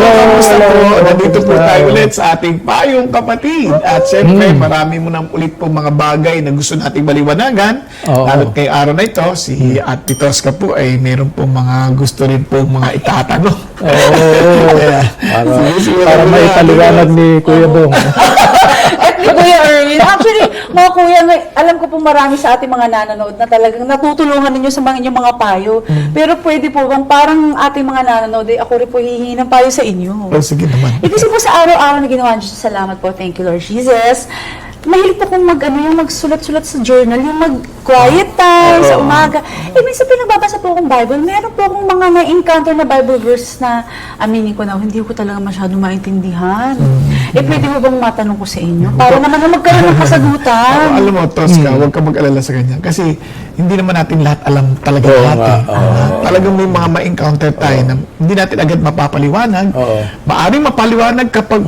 kamusta po? hello. Nandito po Kamusta? tayo ulit sa ating payong kapatid. At syempre, marami mo nang ulit po mga bagay na gusto nating maliwanagan. Oo. Lalo't kay araw na ito, si Ate Tosca po ay meron po mga gusto rin po mga itatanong. Oo. Para may paliwanag ni Kuya Bong. At ni Kuya Erwin, actually, mga kuya, alam ko po marami sa ating mga nanonood na talagang natutulungan ninyo sa mga inyong mga payo. Pero pwede po bang parang ating mga nanonood, ako rin po hihingi ng payo sa inyo. Oh, sige naman. Kasi po sa araw-araw na ginawa niyo, salamat po, thank you Lord Jesus. Mahilig po kong yung magsulat-sulat sa journal, yung mag-quiet time sa umaga. Minsan pinagbabasa po akong Bible, meron po akong mga na-encounter na Bible verse na aminin ko na, hindi ko talaga masyadong maintindihan. Pwede mo bang matanong ko sa inyo? Para naman na magkaroon ng kasagutan. Alam mo, Tosca, huwag ka mag-alala sa ganyan. Kasi hindi naman natin lahat alam talaga lahat. Talagang may mga ma-encounter tayo na hindi natin agad mapapaliwanag. Maaring mapaliwanag kapag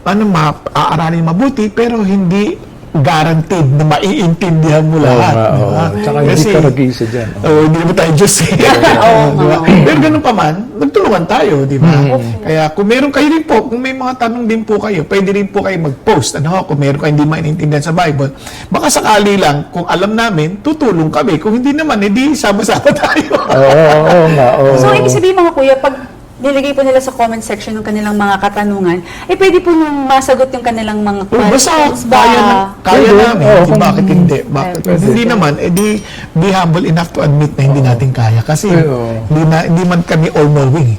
maaaralin mabuti, pero hindi guaranteed na maiintindihan mo lahat. Tsaka hindi ka nag-iisa dyan. Hindi naman tayo Diyos. Diba? Pero ganun pa man, nagtulungan tayo, di ba? Kaya kung meron kayo rin po, kung may mga tanong din po kayo, pwede rin po kayo mag-post. Kung meron kayo hindi maintindihan sa Bible, baka sakali lang, kung alam namin, tutulong kami. Kung hindi naman, edi sama-sama tayo. So, ibig sabihin mga kuya, pag nilagay po nila sa comment section ng kanilang mga katanungan, pwede po nung masagot yung kanilang mga questions Basta kaya namin. Bakit hindi? Hindi naman, edi be humble enough to admit na hindi natin kaya. Kasi hindi man kami all-knowing.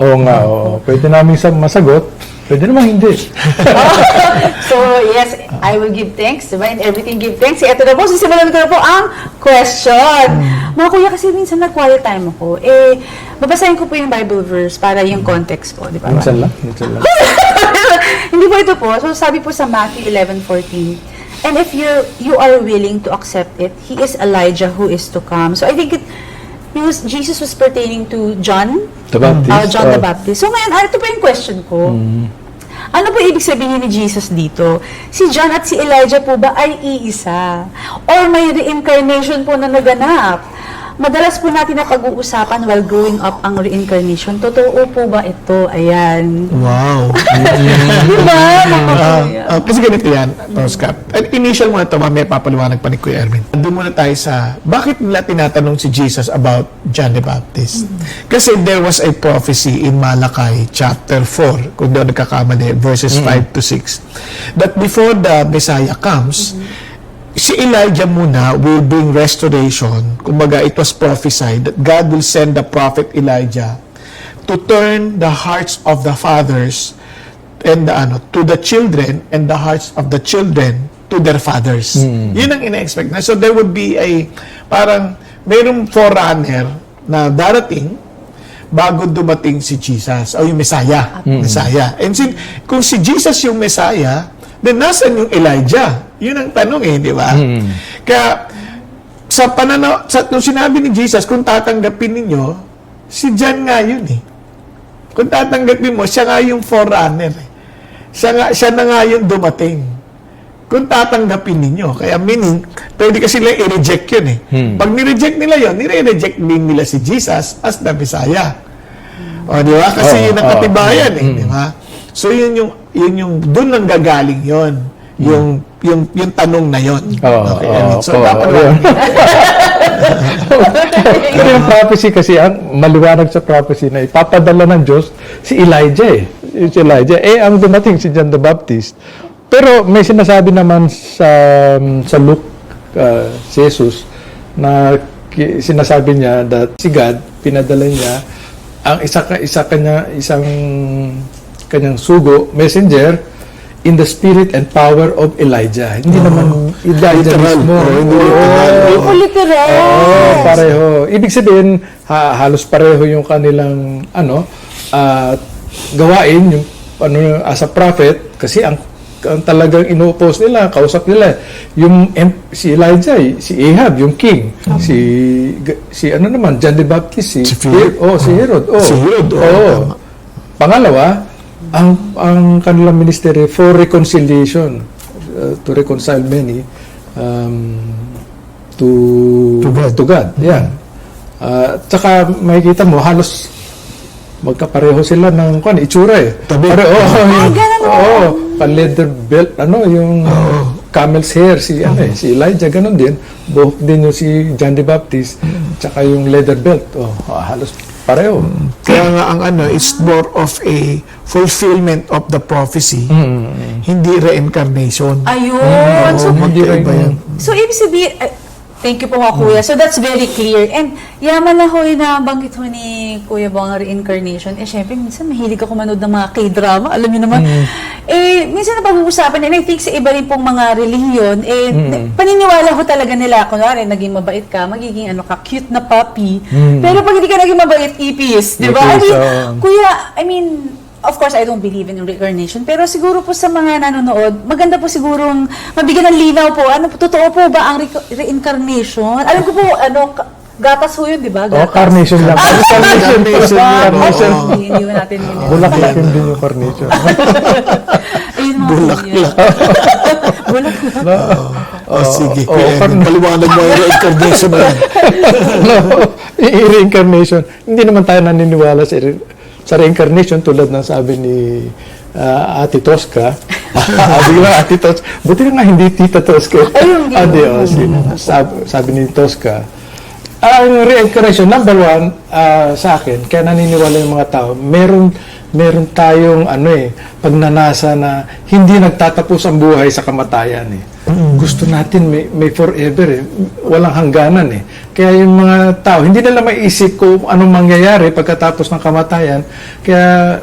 Pwede namin masagot, pwede naman hindi. So, yes, I will give thanks, diba? And everything give thanks. Ito na po, sisimulan ko na po ang question. Mga kuya, kasi minsan nag-quiet time ako, babasahin ko po yung Bible verse para yung context po, di ba? Minsan lang. Hindi po ito po. So, sabi po sa Matthew 11:14, and if you are willing to accept it, He is Elijah who is to come. So, I think Jesus was pertaining to John The Baptist. John the Baptist. So, ngayon, ito po yung question ko. Ano po ibig sabihin ni Jesus dito? Si John at si Elijah po ba ay iisa? Or may reincarnation po na naganap? Madalas po natin na pag-uusapan while growing up ang reincarnation. Totoo po ba ito? Ayan. Wow. Diba? Kasi ganito yan, Tosca. Initial muna ito, mamaya papaliwanag pa ni Kuya Erwin. Doon muna tayo sa, bakit nila tinatanong si Jesus about John the Baptist? Kasi there was a prophecy in Malachi chapter 4, kung doon nagkakamali, verses 5 to 6, that before the Messiah comes, si Elijah muna will bring restoration. Kumbaga, it was prophesied that God will send the prophet Elijah to turn the hearts of the fathers and to the children and the hearts of the children to their fathers. Yun ang ina-expect na. So there would be parang mayroong forerunner na darating bago dumating si Jesus o yung Messiah. Messiah. And kung si Jesus yung Messiah, then nasan yung Elijah? Yun ang tanong di ba? Kaya, nung sinabi ni Jesus, kung tatanggapin ninyo, si John nga yun Kung tatanggapin mo, siya nga yung forerunner. Siya na nga yung dumating. Kung tatanggapin ninyo. Kaya meaning, pwede kasi nila i-reject yun Pag ni-reject nila yun, nire-reject din nila si Jesus as the Messiah. Di ba? Kasi yun ang katibayan di ba? So yun yung doon nang gagaling yon yung tanong na yon. So dapat Pero yung prophecy kasi, ang maliwanag sa prophecy na ipapadala ng Diyos si Elijah Si Elijah. Ang dumating si John the Baptist. Pero may sinasabi naman sa Luke, si Jesus, na sinasabi niya that si God, pinadala niya ang isang kanyang sugo, messenger, in the spirit and power of Elijah. Hindi naman Elijah mismo. Literal. Pareho. Ibig sabihin, halos pareho yung kanilang gawain, yung as a prophet, kasi ang talagang ino-oppose nila, kausap nila, si Elijah, si Ahab, yung king, si John the Baptist, si Herod. Pangalawa, ang kanilang ministry for reconciliation, to reconcile many to God. Yan. Tsaka makikita mo, halos magkapareho sila ng itsura eh. Tabi. Pareho, ganun ba? pa-leather belt, yung camel's hair, si Elijah, ganun din. Buhok din yung si John the Baptist, tsaka yung leather belt. Halos pareho. Kaya nga ang it's more of a fulfillment of the prophecy, hindi reincarnation. Ayun. So, Magkaiba yan. So, ibig sabihin, thank you po mga kuya. So, that's very clear. And, yaman na ho yung nabanggit ho ni Kuya Bong reincarnation. Syempre, minsan mahilig ako manood ng mga K-drama. Alam niyo naman. Minsan napag-uusapan, and I think sa iba rin pong mga relihiyon, paniniwala ho talaga nila, kunwari, naging mabait ka, magiging cute na puppy. Pero pag hindi ka naging mabait, ipis. Di ba? Kuya, of course, I don't believe in reincarnation, pero siguro po sa mga nanonood, maganda po sigurong mabigyan ng linaw po. Totoo po ba ang reincarnation? Alam ko po, gatas ho yun, di ba? Gatas. Carnation lang. Carnation yun, Carnation. Hindi mo natin yun. Bulaklak yun din yung carnation. Ayun mga Bulaklak. Bulaklak. Sige, Kuya Edwin, paliwanag mo yung reincarnation na yan. Reincarnation. Hindi naman tayo naniniwala sa reincarnation tulad ng sabi ni Ate Tosca. Di ba, Ate Tosca? Buti na nga hindi Tita Tosca. Sabi ni Tosca, ang reincarnation, number one, sa akin, kaya naniniwala yung mga tao, meron tayong pagnanasa na hindi nagtatapos ang buhay sa kamatayan eh. Gusto natin may forever eh. Walang hangganan eh. Kaya yung mga tao, hindi nila maiisip kung anong mangyayari pagkatapos ng kamatayan. Kaya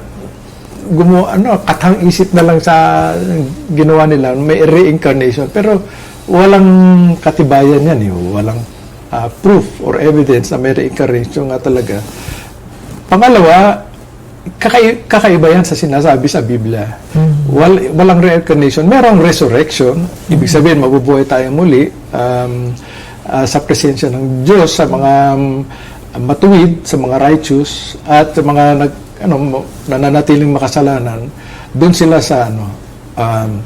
katang isip na lang sa ginawa nila, may reincarnation. Pero walang katibayan yan eh. Walang proof or evidence na may reincarnation nga talaga. Pangalawa, kakaiba yan sa sinasabi sa Biblia. Walang reincarnation. Merong resurrection. Ibig sabihin, mabubuhay tayo muli sa presensya ng Diyos, sa mga matuwid, sa mga righteous, at sa mga nananatiling makasalanan. Doon sila sa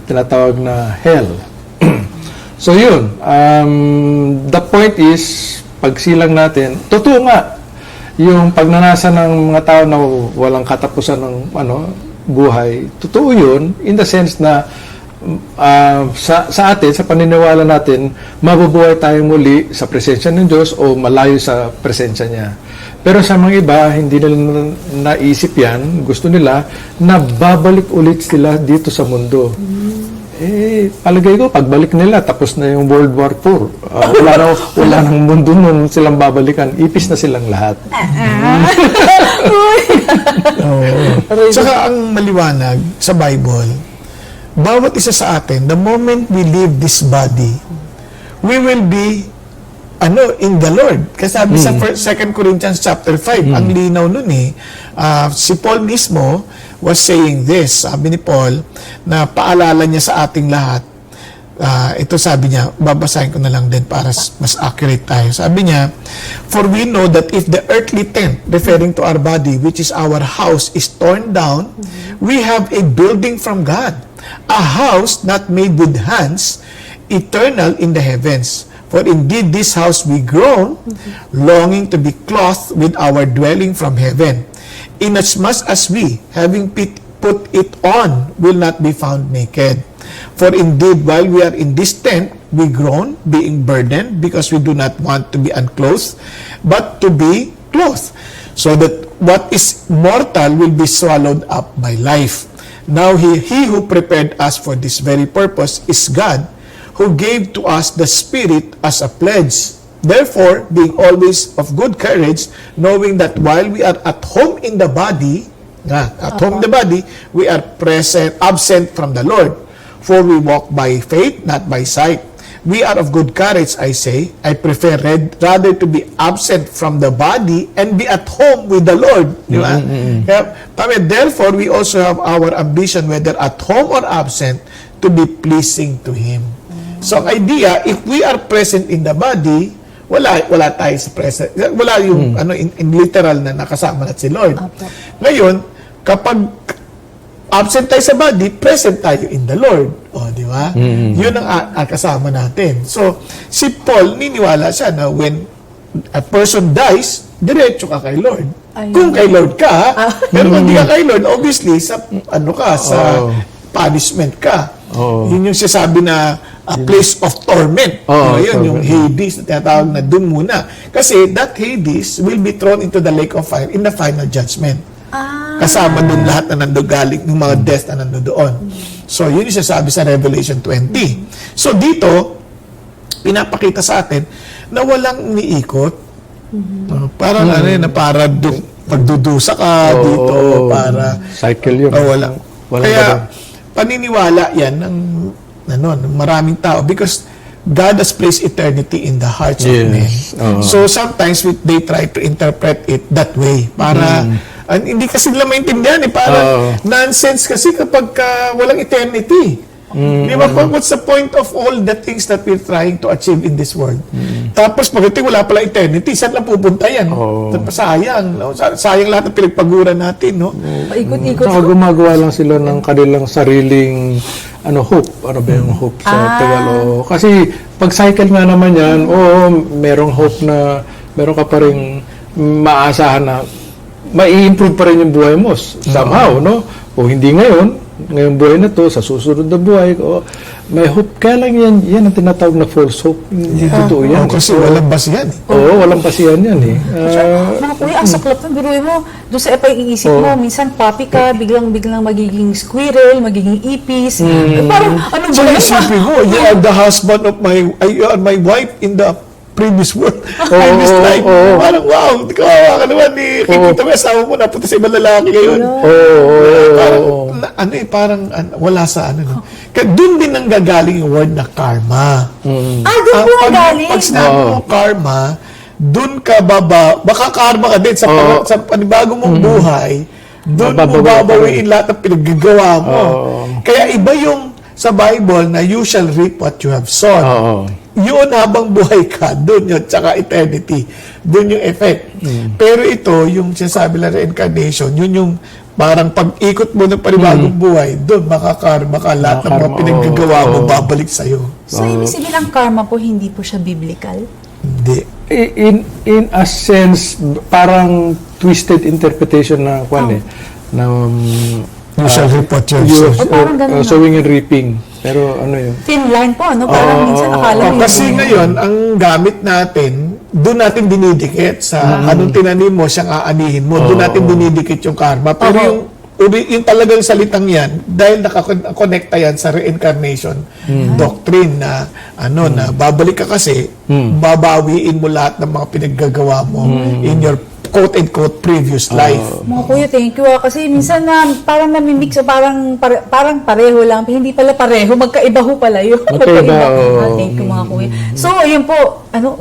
tinatawag na hell. So yun, the point is, pagsilang natin, totoo nga, yung pagnanasa ng mga tao na walang katapusan ng buhay, totoo yun, in the sense na sa atin, sa paniniwala natin, mabubuhay tayo muli sa presensya ng Diyos o malayo sa presensya niya. Pero sa mga iba, hindi nila naisip yan, gusto nila na babalik ulit sila dito sa mundo. Palagay ko, pagbalik nila, tapos na yung World War IV. Wala nang mundo nun silang babalikan. Ipis na silang lahat. Saka ang maliwanag sa Bible, bawat isa sa atin, the moment we leave this body, we will be in the Lord. Kasi sabi sa 2 Corinthians chapter 5, ang linaw nun si Paul mismo was saying this. Sabi ni Paul, na paalala niya sa ating lahat, ito sabi niya, babasahin ko na lang din para mas accurate tayo. Sabi niya, for we know that if the earthly tent, referring to our body, which is our house, is torn down, we have a building from God, a house not made with hands, eternal in the heavens. For indeed this house we groan, longing to be clothed with our dwelling from heaven, inasmuch as we, having put it on, will not be found naked. For indeed, while we are in this tent, we groan, being burdened, because we do not want to be unclothed, but to be clothed, so that what is mortal will be swallowed up by life. Now he who prepared us for this very purpose is God, who gave to us the Spirit as a pledge. Therefore, being always of good courage, knowing that while we are at home in the body, we are absent from the Lord. For we walk by faith, not by sight. We are of good courage, I say. I prefer rather to be absent from the body and be at home with the Lord. Di ba? Therefore, we also have our ambition, whether at home or absent, to be pleasing to Him. So, ang idea, if we are present in the body, wala tayo sa present. Wala yung in literal na nakasama natin si Lord. Ngayon, kapag absent tayo sa body, present tayo in the Lord. Di ba? Yun ang kasama natin. So, si Paul, niniwala siya na when a person dies, diretso ka kay Lord. Ayun. Kung kay Lord ka, ha? Pero kung hindi ka kay Lord, obviously, sa punishment ka. Yun yung sinasabi na a place of torment. Yun, yung Hades na tinatawag na doon muna. Kasi that Hades will be thrown into the lake of fire in the final judgment. Kasama doon lahat na nandogaling, ng mga death na nandoon. So, yun yung sinasabi sa Revelation 20. So, dito, pinapakita sa atin na walang umiikot. Parang ano yun, na para pagdudusa ka dito, para... Cycle yun. Walang Kaya, paniniwala yan ng maraming tao because God has placed eternity in the hearts of men. So, sometimes they try to interpret it that way. Para... hindi kasi nila maintindihan parang nonsense kasi kapag walang eternity. Di ba? What's the point of all the things that we're trying to achieve in this world? Tapos pagdating wala pala eternity, saan lang pupunta yan? Sayang. No? Sayang lahat ng pinagpaguran natin. No? Paikot-ikot. Saka gumagawa lang sila ng kanilang sariling hope. Ano ba yung hope sa Tagalog? Kasi pag cycle nga naman yan, merong hope na meron ka pa rin maasahan na mai-improve pa rin yung buhay mo somehow, no? O hindi ngayong buhay na to, sa susunod na buhay, may hope. Kaya lang yan ang tinatawag na false hope. Hindi totoo yan. Kasi walang basihan. Walang basihan yan eh. Mga kuya, ang saklap na biruin mo. Doon sa iisip mo, minsan puppy ka, biglang magiging squirrel, magiging ipis. Parang, ano ba So, yun? isipin mo, you are the husband of you are my wife in the previous world, previous life. Parang, wow, kawawa ka naman kikita mo, asawa mo, napunta sa ibang lalaki ngayon. Parang, wala sa no. Kaya doon din ang gagaling yung word na karma. Doon po galing? Pag sinabi mo karma, doon ka baka karma ka din sa panibago mong buhay, doon mo babawiin lahat ng pinaggagawa mo. Kaya iba yung sa Bible na you shall reap what you have sown. Yun habang buhay ka, doon yun, tsaka eternity. Doon yung effect. Pero ito, yung sinasabi na reincarnation, yun yung parang pag-ikot mo ng panibagong buhay, doon makakarma ka, lahat ng mga pinaggagawa mo, babalik sa'yo. So, ibig sabihin ang karma po, hindi po siya biblical? Hindi. In a sense, parang twisted interpretation na You shall reap what you have sown. Parang ganun sowing and reaping. Pero ano yun? Thin line po, Parang minsan akala mo. Kasi ngayon, ang gamit natin, doon natin dinidikit sa anong tinanim mo, siyang aanihin mo. Doon natin dinidikit yung karma. Pero yung talagang salitang yan, dahil nakakonekta yan sa reincarnation doctrine na na babalik ka kasi, babawiin mo lahat ng mga pinaggagawa mo in your quote-unquote previous life. Mga kuya, thank you. Kasi minsan parang namimix, parang pareho lang. Hindi pala pareho. Magkaiba ho pala yun. Magkaiba, Thank you mga kuya. So, yun po.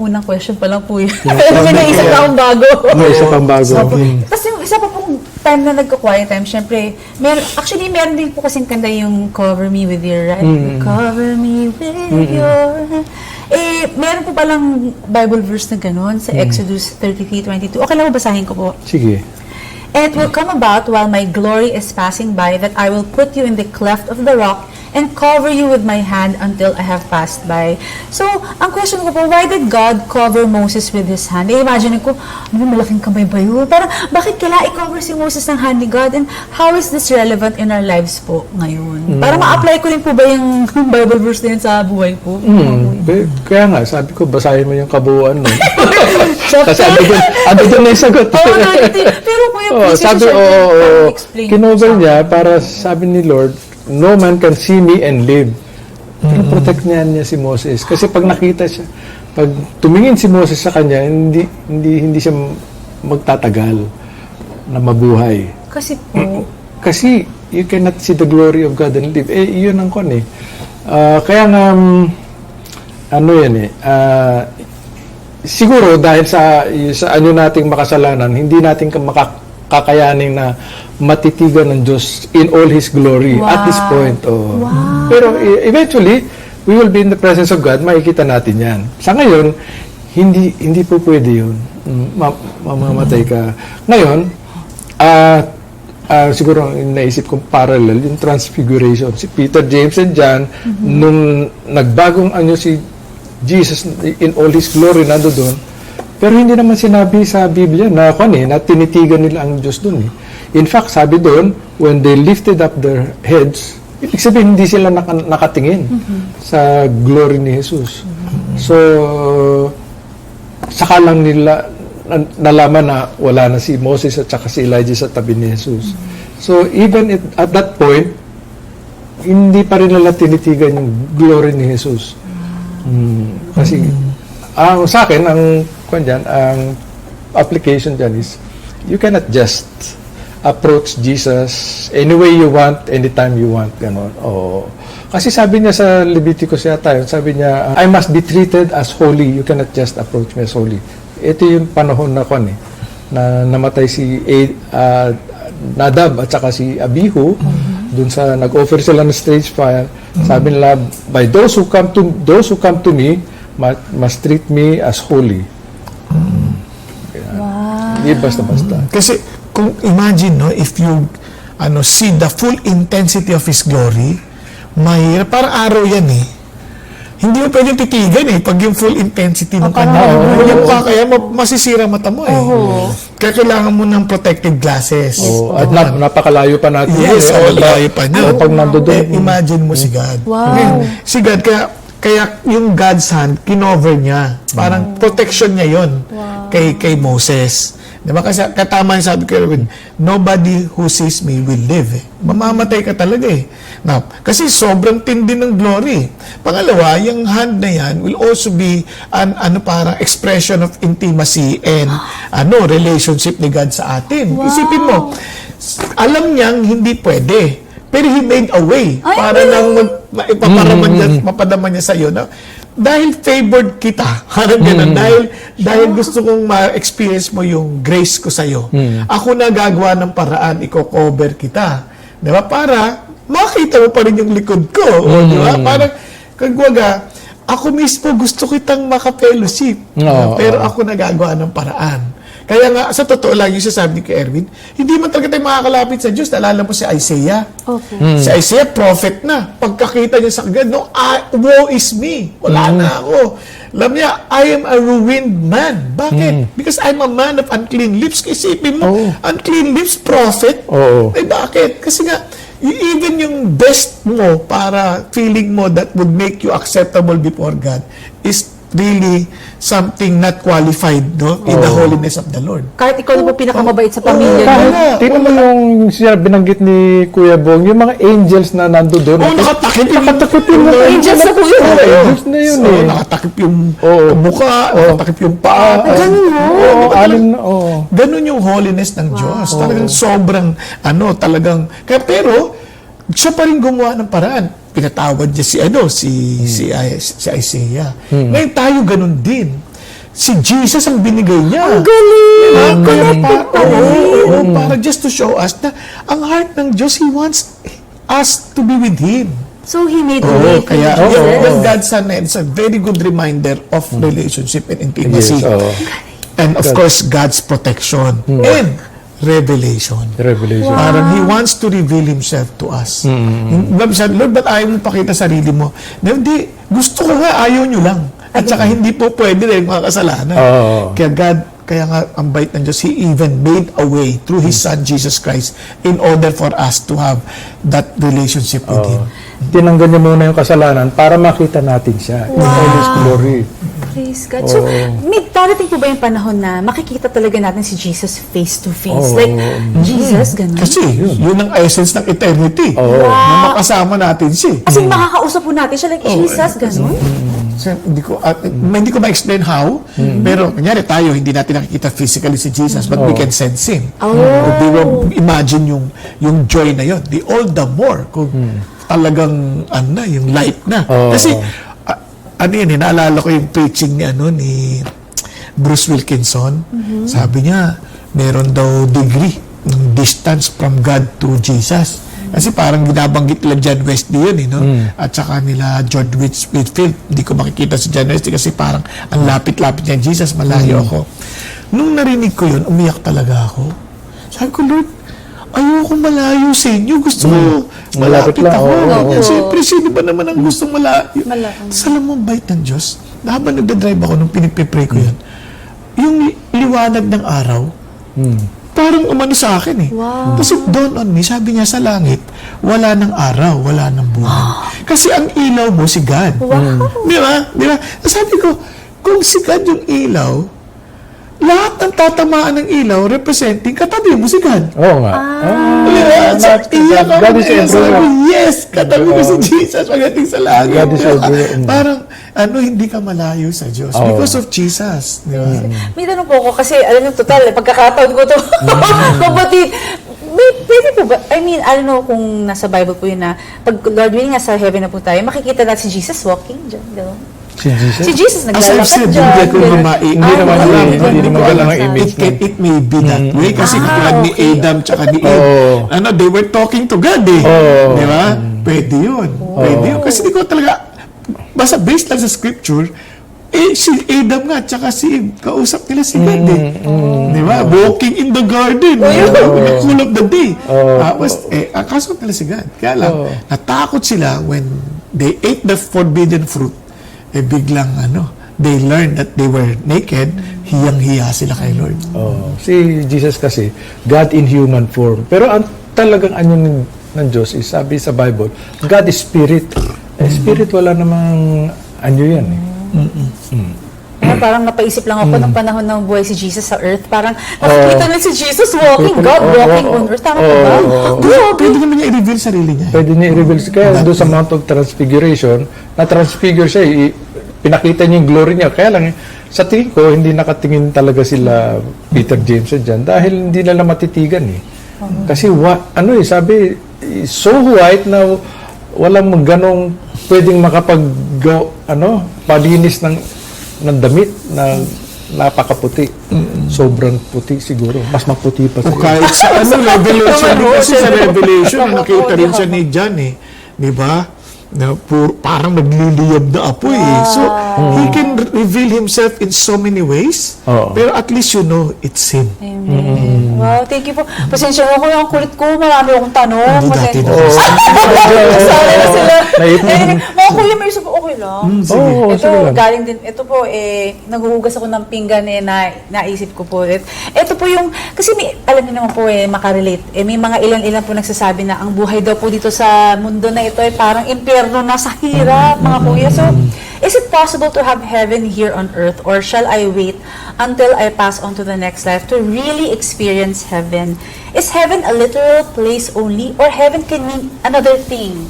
Unang question pa lang po yun. Pero may naisip na akong bago. May isa pang bago. Tapos yung isa pa pong time na nagka-quiet time, syempre, meron din po kasing kanta yung Cover Me With Your Right. Cover Me With Your meron po palang Bible verse na gano'n sa Exodus 33:22. Okay lang mo, basahin ko po. Sige. And it will come about while my glory is passing by that I will put you in the cleft of the rock and cover you with my hand until I have passed by. So, ang question ko po, why did God cover Moses with His hand? Imagine ko, malaking kamay ba yun? Parang, bakit kailangan i-cover si Moses ng hand ni God? And how is this relevant in our lives po ngayon? Para ma-apply ko rin po ba yung Bible verse na yun sa buhay po? Kaya nga, sabi ko, basahin mo yung kabuuan mo. Kasi ando doon na yung sagot. Pero kuya, please, sabi, explain. kinover niya para sabi ni Lord, no man can see me and live. Protect niya si Moses. Kasi pag nakita siya, pag tumingin si Moses sa kanya, hindi siya magtatagal na mabuhay. Kasi po, Kasi you cannot see the glory of God and live. Yun ang kon eh. Kaya nga, siguro dahil sa ano nating makasalanan, hindi natin kakayanin na matitigan ng Diyos in all His glory at this point. Pero eventually, we will be in the presence of God, makikita natin yan. Sa ngayon, hindi po pwede yun. Mamamatay ka. Ngayon, siguro naisip kong parallel, yung transfiguration. Si Peter, James, and John, nung nagbagong si Jesus in all His glory, nando doon, Pero hindi naman sinabi sa Biblia na na tinitigan nila ang Diyos doon. In fact, sabi doon, when they lifted up their heads, ibig sabihin hindi sila nakatingin sa glory ni Jesus. So, saka lang nila nalaman na wala na si Moses at saka si Elijah sa tabi ni Jesus. So, even at that point, hindi pa rin nila tinitigan yung glory ni Jesus. Kasi, sa akin, ang application dyan is, you cannot just approach Jesus any way you want, anytime you want. Ganon. Kasi sabi niya sa Leviticus yata yun, sabi niya, I must be treated as holy. You cannot just approach me as holy. Ito yung panahon na na namatay si Nadab at saka si Abihu, dun sa nag-offer sila ng strange fire. Sabi nila, by those who come to me must treat me as holy. Hindi basta-basta. Kasi kung imagine, no, if you see the full intensity of His glory, mahirap. Parang araw yan eh. Hindi mo pwedeng titigan eh pag yung full intensity ng kanya. Yung kaya masisira mata mo eh. Kaya kailangan mo ng protective glasses. At napakalayo pa natin. Yes, layo pa niya. Pag nandoon. Imagine mo si God. Wow. Ngayon, si God, kaya yung God's hand, kinover niya. Parang protection niya yon kay Moses. Diba? Kasi katama yung sabi ko, nobody who sees me will live. Mamamatay ka talaga eh. Now, kasi sobrang tindi ng glory. Pangalawa, yung hand na yan will also be parang expression of intimacy and relationship ni God sa atin. Wow. Isipin mo, alam niyang hindi pwede. Pero He made a way para nang mapadaman niya sa iyo na dahil favored kita, parang ganun, dahil gusto kong ma-experience mo yung grace ko sa iyo. Ako na gagawa ng paraan, i-cover kita. 'Di ba? Para makita mo pa rin yung likod ko, 'di ba? Parang kagwaga, ako mismo gusto kitang maka-fellowship. Pero ako na gagawa ng paraan. Kaya nga, sa totoo lang, yung sasabi ni kay Erwin, hindi man talaga tayo makakalapit sa Diyos. Naalala mo si Isaiah. Okay. Si Isaiah, prophet na. Pagkakita niya sa God, woe is me. Wala na ako. Alam niya, I am a ruined man. Bakit? Because I'm a man of unclean lips. Isipin mo, unclean lips, prophet. Eh bakit? Kasi nga, even yung best mo para feeling mo that would make you acceptable before God is really something not qualified, no, in the holiness of the Lord. Kahit ikaw na po pinakamabait sa pamilya mo. Tingnan mo yung binanggit ni Kuya Bong, yung mga angels na nando doon. Nakatakip yung mga Angels na po yun. Angels na yun eh. Nakatakip yung mukha, nakatakip yung paa. Ganun yung holiness ng Diyos. Talagang sobrang, talagang, pero, siya pa rin gumawa ng paraan. Pinatawad niya si Isaiah. Ngayon tayo ganun din. Si Jesus ang binigay niya. Ang galing! Connected pa rin. Para just to show us na ang heart ng Diyos, He wants us to be with Him. So, He made a way. Kaya yung God's Son, it's a very good reminder of relationship and intimacy. And of course, God's protection. And revelation. Parang He wants to reveal Himself to us. Sabi, Lord, ba't ayaw mo pakita sarili mo? Hindi, gusto ko nga, ayaw nyo lang. At saka hindi po pwede rin mga kasalanan. Kaya nga, ang bait ng Diyos, He even made a way through His Son, Jesus Christ, in order for us to have that relationship with Him. Tinanggal niya muna yung kasalanan para makita natin siya in all His glory. Praise God. So, may darating po ba yung panahon na makikita talaga natin si Jesus face to face? Like, Jesus, ganun? Kasi yun ang essence ng eternity. Na makasama natin siya. As in, makakausap po natin siya like, Jesus, ganun? Hindi ko ma-explain how, pero kunyari tayo, hindi natin nakikita physically si Jesus, but we can sense Him. Di ba, imagine yung joy na yun. All the more kung talagang yung light na. Kasi, naalala ko yung preaching ni Bruce Wilkinson. Sabi niya, meron daw degree ng distance from God to Jesus. Kasi parang binabanggit nila John Wesley yun, no? At saka nila George Whitfield. Hindi ko makikita si John Wesley kasi parang ang lapit-lapit niya, Jesus, malayo ako. Nung narinig ko yun, umiyak talaga ako. Sabi ko, Lord, ayoko malayo sa inyo. Gusto ko malapit ako. Siyempre, sino ba naman ang gustong malayo? Alam mo, bait ng Diyos. Habang nagdadrive ako, nung pinipipray ko yun, yung liwanag ng araw, parang umano sa akin eh. Wow. Tapos it dawned on me, sabi niya sa langit, wala ng araw, wala ng buwan. Kasi ang ilaw mo si God. Wow. Di ba? Di ba? Sabi ko, kung si God yung ilaw, lahat ng tatamaan ng ilaw representing katabi mo si God. Oo nga. Di ba? So, iyak ako God is ngayon, sabi ko, everywhere. yes, katabi ko si Jesus pagdating sa langit. God is everywhere. Parang, hindi ka malayo sa Diyos because of Jesus. Di ba? May tanong po ako kasi, alam niyo, total, pagkakataon ko to. Kapatid, pwede po ba, I mean, I don't know kung nasa Bible po yun na, pag Lord willing, nasa heaven na po tayo, makikita natin si Jesus walking dyan, gano'n. Si Jesus. Si Jesus As I've naglalakad said, dyan. hindi ko gano'n. hindi naman Ah, alam. hindi naman ko alam ang alam. image. It may be that way kasi katulad ni okay. Adam tsaka ni Eve. Oo. They were talking to God eh. Oo. Di ba? Pwede yun. Pwede yun. Kasi di ko talaga, basta based lang sa scripture, si Adam nga tsaka si Eve, kausap nila si God eh. Di ba? Walking in the garden. In the cool of the day. Tapos, kausap nila si God. Kaya lang, natakot sila when they ate the forbidden fruit. Biglang they learned that they were naked, hiyang-hiya sila kay Lord. Si Jesus kasi, God in human form. Pero ang talagang ng Diyos is, sabi sa Bible, God is spirit. Spirit, wala namang yan eh. Parang napaisip lang ako ng panahon ng buhay si Jesus sa earth. Parang nakikita na si Jesus walking, God walking on earth. Tama po ba? Pwede naman niya i-reveal sarili niya. Pwede niya i-reveal. Kaya doon sa Mount of Transfiguration, na-transfigure siya, pinakita niya yung glory niya. Kaya lang, sa tingin ko, hindi nakatingin talaga sila Peter, James dyan dahil hindi nila matitigan eh. Kasi sabi, so white na walang ganong pwedeng palinis ng damit na napakaputi. Sobrang puti siguro. Mas maputi pa O kahit sa Revelation, kasi sa Revelation, nakita rin siya ni John eh. Di ba? Parang nagliliyab na apoy eh. So, he can reveal himself in so many ways, pero at least you know it's him. Amen. Wow, thank you po. Pasensya mo ko yung kulit ko. Marami akong tanong. Hindi dati na. Sana na sila. Mga kuya, may isa po, okay lang. Oo, Ito, sige lang. galing din. Ito po, naghuhugas ako ng pinggan naisip ko po. Ito po yung, kasi alam niyo naman po makarelate. May mga ilan-ilan po nagsasabi na ang buhay daw po dito sa mundo na ito ay parang impyerno na sa hirap, mga kuya. So, is it possible to have heaven here on earth or shall I wait until I pass on to the next life to really experience heaven? Is heaven a literal place only or heaven can mean another thing?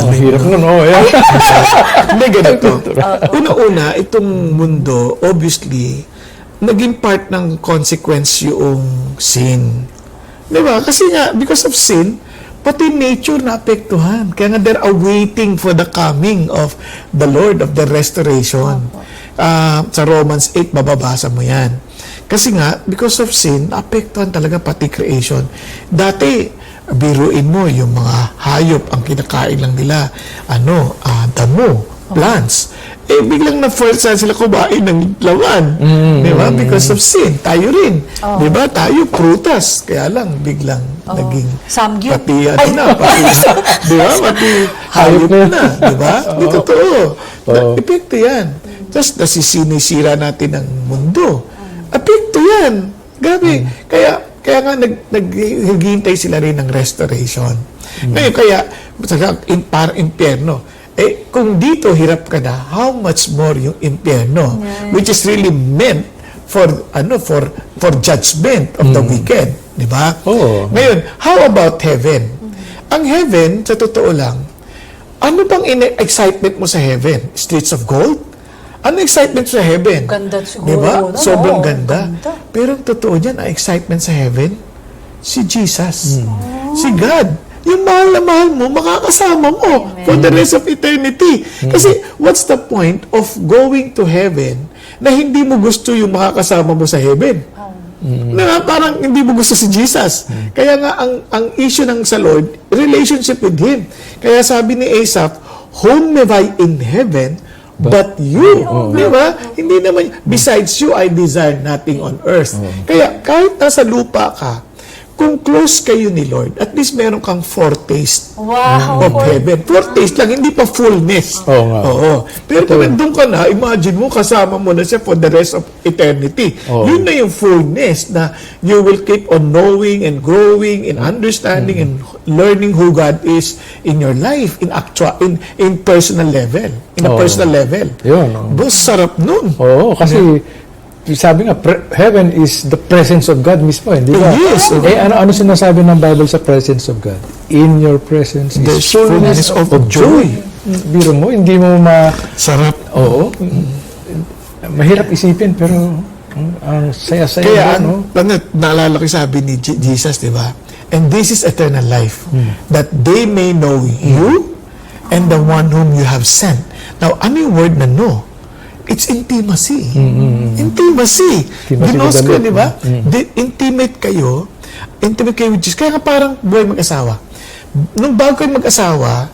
Hirap nun, Hindi, ganito. Una-una, itong mundo, obviously, naging part ng consequence yung sin. Di ba? Kasi nga, because of sin, pati nature naapektuhan. Kaya nga they're awaiting for the coming of the Lord, of the restoration. Sa Romans 8, mababasa mo yan. Kasi nga, because of sin, naapektuhan talaga pati creation. Dati, biruin mo, yung mga hayop, ang kinakain lang nila, damo, plants. Biglang na-force sila kumain ng laman. Di ba? Because of sin. Tayo rin. Di ba? Tayo, prutas. Kaya lang, biglang naging Samgyup. pati, di ba? Pati hayop na. Di ba? Di totoo. Epekto yan. Just sinisira natin ang mundo. Epekto yan. Grabe. Kaya nga naghihintay sila rin ng restoration. Ngayon, kaya parang impyerno. Kung dito hirap ka na, how much more yung impyerno, which is really meant for judgment of the wicked, di ba? Ngayon, how about heaven? Ang heaven, sa totoo lang, ano bang excitement mo sa heaven? Streets of gold? Ano excitement sa heaven? Ganda siguro. Di ba? No? Sobrang Oo, ganda. ganda. Pero ang totoo niyan, ang excitement sa heaven, si Jesus. Si God. Yung mahal na mahal mo, makakasama mo for the rest of eternity. Kasi, what's the point of going to heaven na hindi mo gusto yung makakasama mo sa heaven? Na parang hindi mo gusto si Jesus. Kaya nga, ang issue ng sa Lord, relationship with Him. Kaya sabi ni Asaph, home have I in heaven, but you. Di ba? Hindi naman, besides you, I desire nothing on earth. Kaya, kahit nasa lupa ka, kung close kayo ni Lord, at least meron kang foretaste Wow. of heaven. Foretaste lang, hindi pa fullness. Oo nga. Oo. Pero pag nandun ka na, imagine mo, kasama mo na siya for the rest of eternity. Oo. Yun na yung fullness na you will keep on knowing and growing and understanding and learning who God is in your life, in personal level, in a Oo. personal level. Yun, oo. Boss, sarap nun. Oo, kasi sabi nga, heaven is the presence of God mismo, hindi ba? Yes. Ano sinasabi ng Bible sa presence of God? In your presence There's is fullness of joy. Biro mo, hindi mo Sarap. Oo. Mahirap isipin, pero ang saya-saya Kaya, mo, no? naalala ko yung sabi ni Jesus, di ba? And this is eternal life, that they may know you and the one whom you have sent. Now, ano yung word na know? It's intimacy. Intimacy. Intimacy Ginos with the ko, Lord. di ba? Intimate kayo with Jesus. Kaya nga parang buhay mag-asawa. Nung bago kayo mag-asawa,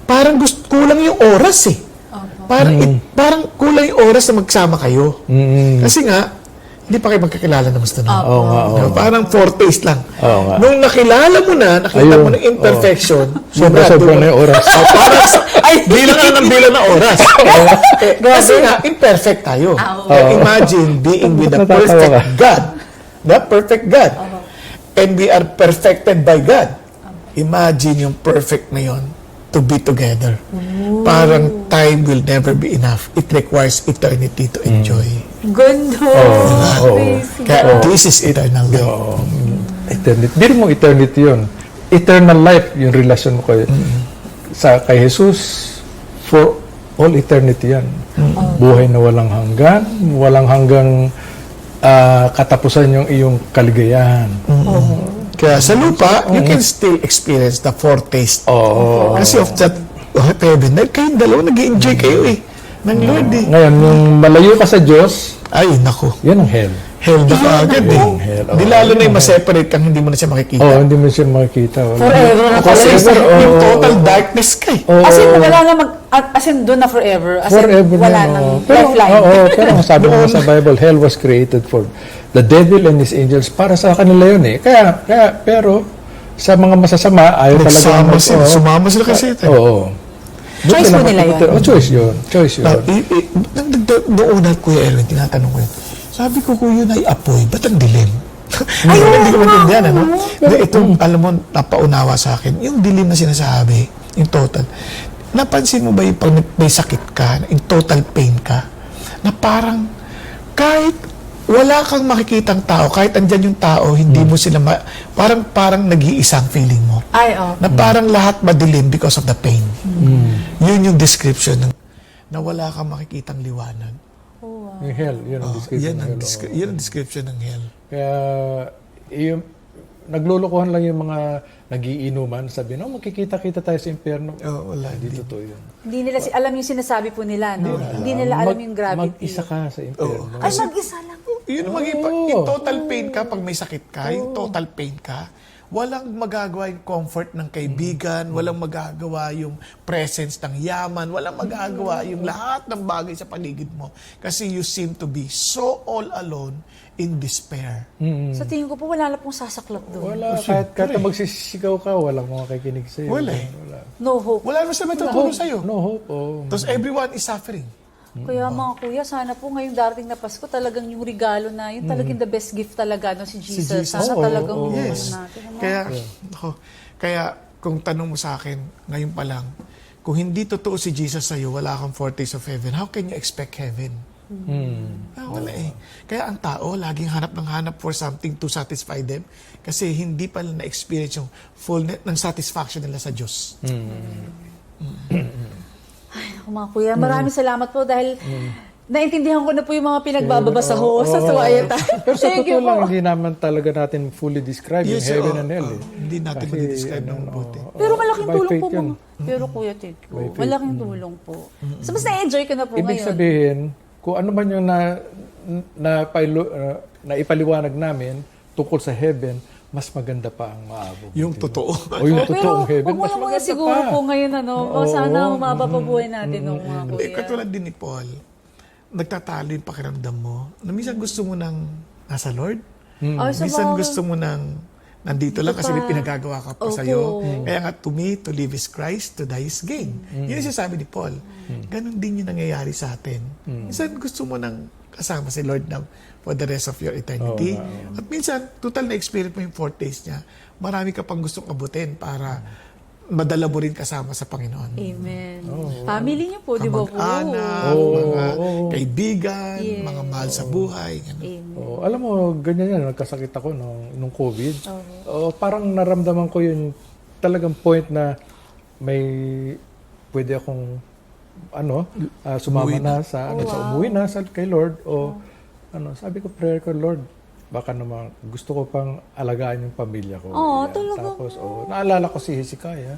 parang kulang yung oras eh. Parang kulang yung oras na magsama kayo. Kasi nga, hindi pa kayo magkakilala na gusto na. Oo nga, oo. Parang foretaste lang. Oo nga. Nung nakilala mo na, nakita Ayun, mo na imperfection, Sobra-sobra na yung oras. Parang bilang ka ng bilang na oras. Kasi nga, imperfect tayo. Kaya imagine being with the Natatawa perfect ka. God. The perfect God. And we are perfected by God. Imagine yung perfect na yon to be together. Parang time will never be enough. It requires eternity to enjoy. Ganda. Oo. Kaya this is eternal life. Oo. Eternity. Biro mo eternity yun. Eternal life, yung relasyon mo kay Jesus, for all eternity yan. Buhay na walang hanggang katapusan yung iyong kaligayahan. Kaya sa lupa, you can still experience the foretaste. Kasi of that heaven, kayong dalawa, nag-enjoy kayo eh. Ng Lord eh. Ngayon, yung malayo ka sa Diyos, Ay, naku. yan ang hell. Hell na kaagad eh. Hell, Di lalo na yung ma-separate kang hindi mo na siya makikita. Hindi mo siya makikita. Wala. Forever na Kasi talaga. yung total darkness ka eh. As in, wala na as in, doon na forever. As in, Forever wala na, nang Pero, lifeline. pero ang sabi naman sa Bible, hell was created for the devil and his angels. Para sa kanila yun eh. Pero, sa mga masasama, ayaw talaga. Sumama sila kasi ito. Oo. Choice mo nila yun. Choice yun. Now, noong una, Kuya Erwin, tinatanong ko yun. Sabi ko, kung yun ay apoy, ba't ang dilim? Hindi ko maintindihan, ano? Ito, alam mo, napaunawa sa akin. Yung dilim na sinasabi, yung total. Napansin mo ba yung pag may sakit ka, in total pain ka, na parang kahit wala kang makikitang tao, kahit andyan yung tao, hindi mo sila, parang nag-iisang feeling mo. Na parang lahat madilim because of the pain. Yun yung description na wala kang makikitang liwanag. Yung hell, yun ang description ng hell. Yun ang description ng hell. Kaya, naglulukuhan lang yung mga nagiinuman. Sabi, magkikita-kita tayo sa impyerno. Wala. Hindi totoo yun. Hindi nila alam yung sinasabi po nila, no? Hindi nila alam yung gravity. Mag-isa ka sa impyerno. Ay, mag-isa lang. Yun yung total pain ka pag may sakit ka, yung total pain ka, walang magagawa yung comfort ng kaibigan, walang magagawa yung presence ng yaman, walang magagawa yung lahat ng bagay sa paligid mo. Kasi you seem to be so all alone in despair. Sa tingin ko po, wala na pong sasaklap doon. Wala. Kahit magsisigaw ka, walang makikinig sa'yo. Wala eh. No hope. Wala naman sila may tutulong sa'yo. No hope. Tapos everyone is suffering. Kaya mga kuya, sana po ngayong darating na Pasko, talagang yung regalo na, yun talagang the best gift talaga, no, si Jesus. Sana talagang Yes. natin. Ano? Kaya kung tanong mo sa akin, ngayon pa lang, kung hindi totoo si Jesus sa'yo, wala kang foretaste of heaven, how can you expect heaven? Wala eh. Kaya ang tao, laging hanap for something to satisfy them kasi hindi pa na-experience yung fullness ng satisfaction nila sa Diyos. Ako mga kuya, maraming salamat po dahil naintindihan ko na po yung mga pinagbababasa ho sa Suwayata. Pero sa totoo lang, hindi naman talaga natin fully describe yung heaven and hell. Hindi natin ma-describe ng mabuti. Pero malaking by tulong faith po yun. Pero kuya, thank you. Malaking tulong po. So, mas na-enjoy ko na po Ibig ngayon. sabihin, kung ano man yung naipaliwanag namin tungkol sa heaven, mas maganda pa ang maabot. Yung totoo. O yung totoong heaven, mas mas maganda maganda siguro pa. po ngayon, sana humaba pa buhay natin, no, mga kuya. Katulad din ni Paul, nagtatalo yung pakiramdam mo na minsan gusto mo nang nasa Lord, Ay, sa minsan mga- gusto mo nang Nandito lang kasi pa. may pinagagawa ka pa Opo. sa'yo. Kaya nga, to me, to live is Christ, to die is gain. Yun yung sinasabi ni Paul. Ganon din yung nangyayari sa atin. Minsan gusto mo nang kasama si Lord na for the rest of your eternity. At minsan, total na experience mo yung foretaste niya. Marami ka pang gustong abutin para madala mo rin kasama sa Panginoon. Amen. Family niyo po, di ba po? Kamag-anak, mga kaibigan, Yes. mga mahal sa buhay. Ganun. Amen. Alam mo, ganyan yan. Nagkasakit ako nung COVID. Parang naramdaman ko yung talagang point na may pwede akong sumama Umuwi na sa umuwi na sa kay Lord sabi ko prayer ko, Lord, baka naman gusto ko pang alagaan yung pamilya ko. Yan. talaga. Tapos naalala ko si Hezekiah.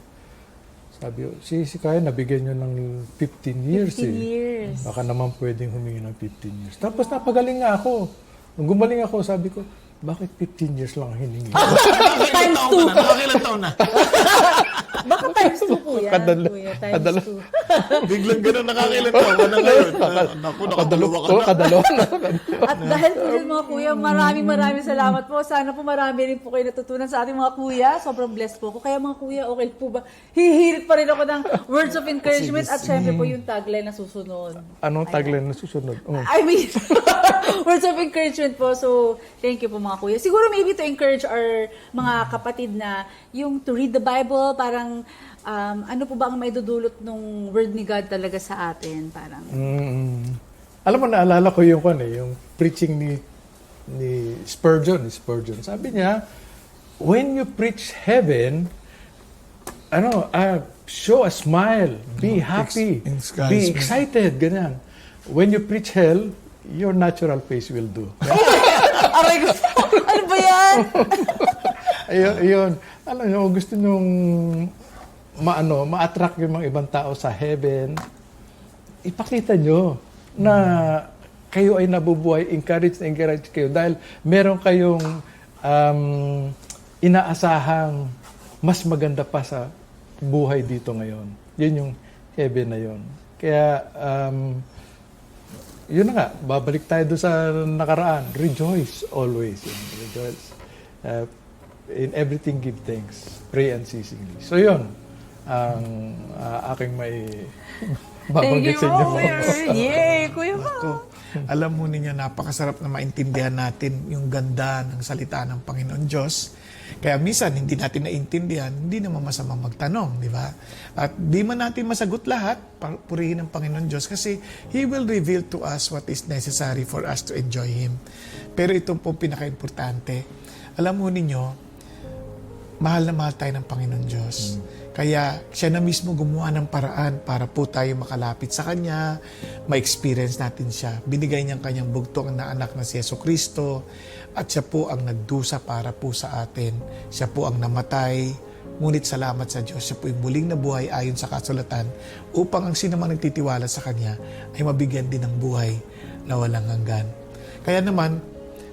Sabi ko, si Hezekiah nabigyan niyo ng 15 years 15 years. Baka naman pwedeng humingi ng 15 years. Tapos napagaling nga ako. Nung gumaling ako, sabi ko, bakit 15 years lang ang hiningi? Times 2. Nakakailan taon na? Baka times 2 po yan. Kadala- Kuya, times kadala- 2. Biglang gano'n nakakailan taon ka na ngayon. Naku, nakadalawa ka na. Kadalo. At dahil po dyan mga kuya, maraming salamat po. Sana po marami rin po kayo natutunan sa ating mga kuya. Sobrang blessed po ako. Kaya mga kuya, okay po ba? Hihirit pa rin ako ng words of encouragement at syempre po yung tagline na susunod. Anong tagline na susunod? I mean, words of encouragement po. So, thank you po mga kuya. Siguro maybe to encourage our mga kapatid na yung to read the Bible, parang ano po ba ang maidudulot ng word ni God talaga sa atin? Parang, Alam mo, naalala ko yung preaching ni Spurgeon. Sabi niya, when you preach heaven, show a smile, be happy, be excited, ganyan. When you preach hell, your natural face will do. aray ko, ano ba yan? Ayun. Alam nyo, gusto nyong ma-attract yung mga ibang tao sa heaven, ipakita nyo na kayo ay nabubuhay, encourage kayo dahil meron kayong inaasahang mas maganda pa sa buhay dito ngayon. Yun yung heaven na yun. Kaya, yun na nga, babalik tayo doon sa nakaraan. Rejoice always. Rejoice. In everything give thanks. Pray unceasingly. So yun, ang aking may babanggit sa inyo. Yay, Kuya Mo. Ako, alam mo ninyo, napakasarap na maintindihan natin yung ganda ng salita ng Panginoon Diyos. Kaya minsan, hindi natin naintindihan, hindi naman masama magtanong, di ba? At di man natin masagot lahat, purihin ng Panginoon Diyos kasi He will reveal to us what is necessary for us to enjoy Him. Pero ito po pinaka-importante. Alam mo ninyo, mahal na mahal tayo ng Panginoon Diyos. Kaya siya na mismo gumawa ng paraan para po tayo makalapit sa Kanya, ma-experience natin siya. Binigay niyang Kanyang bugtong na anak na si Jesucristo at siya po ang nagdusa para po sa atin. Siya po ang namatay, ngunit salamat sa Diyos. Siya po yung muling nabuhay ayon sa kasulatan upang ang sinamang nagtitiwala sa Kanya ay mabigyan din ng buhay na walang hanggan. Kaya naman,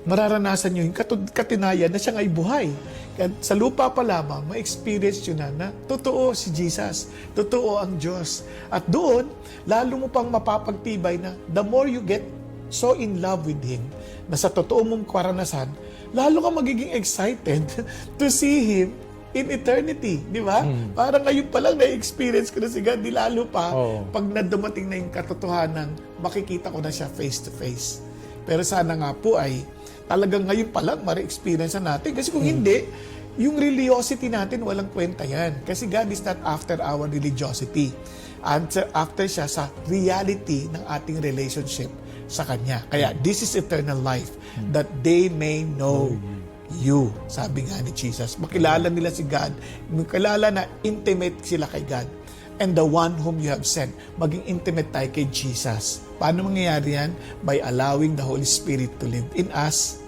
mararanasan nyo yung katinayan na siya ay buhay. Kaya sa lupa pa lamang, ma-experience nyo na totoo si Jesus, totoo ang Diyos. At doon, lalo mo pang mapapagtibay na the more you get so in love with Him, na sa totoo mong karanasan, lalo ka magiging excited to see Him in eternity. Di ba? Parang ngayon pa lang na-experience ko na si God, di lalo pa, pag nadumating na yung katotohanan, makikita ko na siya face to face. Pero sana nga po ay talagang ngayon pa lang ma-experience natin. Kasi kung hindi, yung religiosity natin, walang kwenta yan. Kasi God is not after our religiosity. After siya sa reality ng ating relationship sa Kanya. Kaya, this is eternal life, that they may know you. Sabi nga ni Jesus. Makilala nila si God. Makilala na intimate sila kay God. And the one whom you have sent. Maging intimate tayo kay Jesus. Paano mangyayari yan? By allowing the Holy Spirit to live in us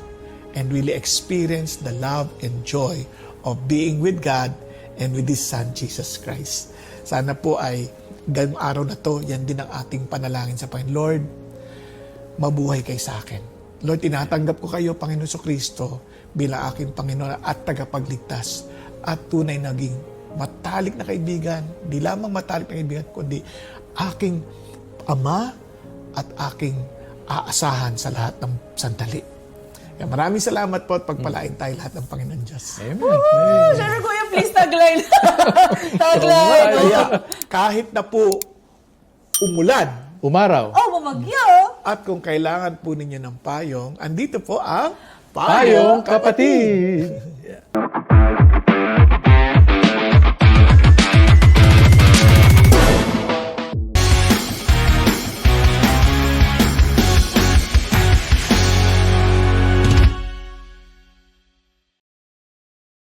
and really experience the love and joy of being with God and with His Son, Jesus Christ. Sana po ay ganung araw na to, yan din ang ating panalangin sa Panginoon. Lord, mabuhay kayo sa akin. Lord, tinatanggap ko kayo, Panginoon Kristo, bilang aking Panginoon at tagapagligtas at tunay naging matalik na kaibigan, di lamang matalik na kaibigan, kundi aking Ama at aking aasahan sa lahat ng sandali. Kaya maraming salamat po at pagpalain tayo lahat ng Panginoon Diyos. Amen. Siyempre, Kuya, please tagline. Tagline. Kaya kahit na po umulan, Umaraw. Oh, bumagyo. at kung kailangan po ninyo ng payong, andito po ang Payong kapatid.